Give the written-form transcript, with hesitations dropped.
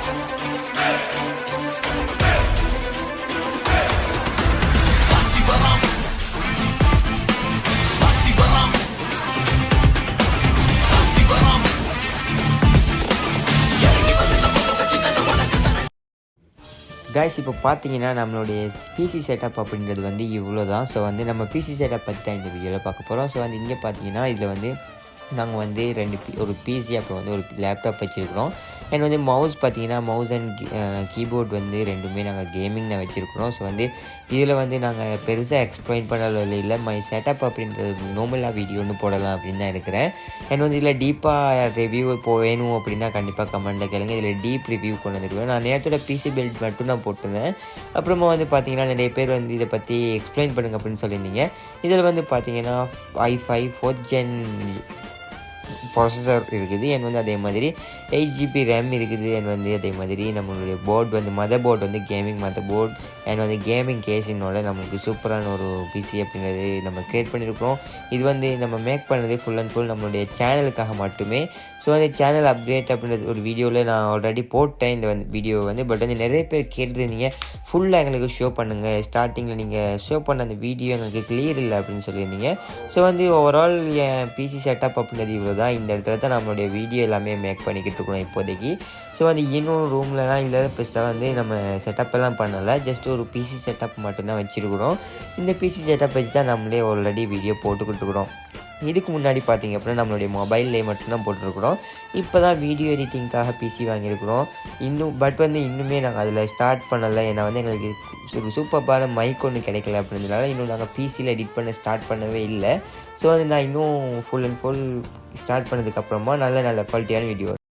Guys இப்போ பார்த்தீங்கன்னா நம்மளுடைய பிசி செட்டப் அப்படின்றது வந்து இவ்வளோ தான். ஸோ வந்து நம்ம பிசி செட்டப் பற்றி தான் இந்த வீடியோவில் பார்க்க போகிறோம். ஸோ வந்து இங்கே பார்த்தீங்கன்னா இதில் வந்து நாங்கள் வந்து ஒரு பிசி அப்புறம் வந்து ஒரு லேப்டாப் வச்சுருக்கிறோம். அண்ட் வந்து மவுஸ் பார்த்தீங்கன்னா மவுஸ் அண்ட் கீபோர்ட் வந்து ரெண்டுமே நாங்கள் கேமிங் தான் வச்சுருக்கிறோம். ஸோ வந்து இதில் வந்து நாங்கள் பெருசாக எக்ஸ்பிளைன் பண்ணல இல்லை மை செட்டப் அப்படின்றது நார்மலாக வீடியோன்னு போடலாம் அப்படின்னு தான் இருக்கிறேன். அண்ட் வந்து இதில் டீப்பாக ரிவ்யூ இப்போ வேணும் அப்படின்னா கண்டிப்பாக கமெண்ட்டில் கேளுங்க. இதில் டீப் ரிவ்யூ கொண்டு வந்துருவேன். நான் நேரத்தோட பிசி பில்ட் மட்டும் நான் போட்டிருந்தேன். அப்புறமா வந்து பார்த்தீங்கன்னா நிறைய பேர் வந்து இதை பற்றி எக்ஸ்பிளைன் பண்ணுங்க அப்படின்னு சொல்லியிருந்தீங்க. இதில் வந்து பார்த்தீங்கன்னா i5 4th gen ப்ராசஸர் இருக்குது. அண்ட் வந்து அதே மாதிரி 8 GB ரேம் இருக்குது. அண்ட் வந்து அதே மாதிரி நம்மளுடைய போர்டு வந்து மதர் போர்டு வந்து கேமிங் மதர் போர்டு அண்ட் வந்து கேமிங் கேஸினோட நம்மளுக்கு சூப்பரான ஒரு பிசி அப்படின்றது நம்ம க்ரியேட் பண்ணியிருக்கிறோம். இது வந்து நம்ம மேக் பண்ணது ஃபுல் அண்ட் ஃபுல் நம்மளுடைய சேனலுக்காக மட்டுமே. ஸோ அந்த சேனல் அப்டேட் அப்படின்றது ஒரு வீடியோவில் நான் ஆல்ரெடி போட்டேன் இந்த வந்து வீடியோ வந்து. பட் வந்து நிறைய பேர் கேட்டுருந்தீங்க ஃபுல்லாக எங்களுக்கு ஷோ பண்ணுங்கள், ஸ்டார்டிங்கில் நீங்கள் ஷோ பண்ண அந்த வீடியோ எங்களுக்கு கிளியர் இல்லை அப்படின்னு சொல்லியிருந்தீங்க. ஸோ வந்து ஓவரால் என் பிசி செட்டப் அப்படின்றது இவ்வளோ தான். இந்த இடத்துல தான் நம்மளுடைய வீடியோ எல்லாமே மேக் பண்ணிக்கிட்டு இருக்கணும் இப்போதைக்கு. ஸோ வந்து இன்னொரு ரூம்லலாம் இல்லை பெஸ்ட்டாக வந்து நம்ம செட்டப் எல்லாம் பண்ணலை. ஜஸ்ட் ஒரு பிசி செட்டப் மட்டும்தான் வச்சுருக்குறோம். இந்த பிசி செட்டப் வச்சு தான் நம்மளே ஆல்ரெடி வீடியோ போட்டுக்கிட்டு இருக்கிறோம். இதுக்கு முன்னாடி பார்த்திங்க அப்படின்னா நம்மளுடைய மொபைல்லேயே மட்டும்தான் போட்டுருக்குறோம். இப்போ தான் வீடியோ எடிட்டிங்காக பிசி வாங்கியிருக்கிறோம். பட் வந்து இன்னுமே நாங்கள் அதில் ஸ்டார்ட் பண்ணலை. ஏன்னா வந்து எங்களுக்கு ஒரு சூப்பரான மைக் ஒன்று கிடைக்கல அப்படின்றதுனால இன்னும் நாங்கள் பிசியில் எடிட் பண்ண ஸ்டார்ட் பண்ணவே இல்லை. ஸோ வந்து நான் இன்னும் ஃபுல் அண்ட் ஃபுல் ஸ்டார்ட் பண்ணதுக்கப்புறமா நல்ல குவாலிட்டியான வீடியோ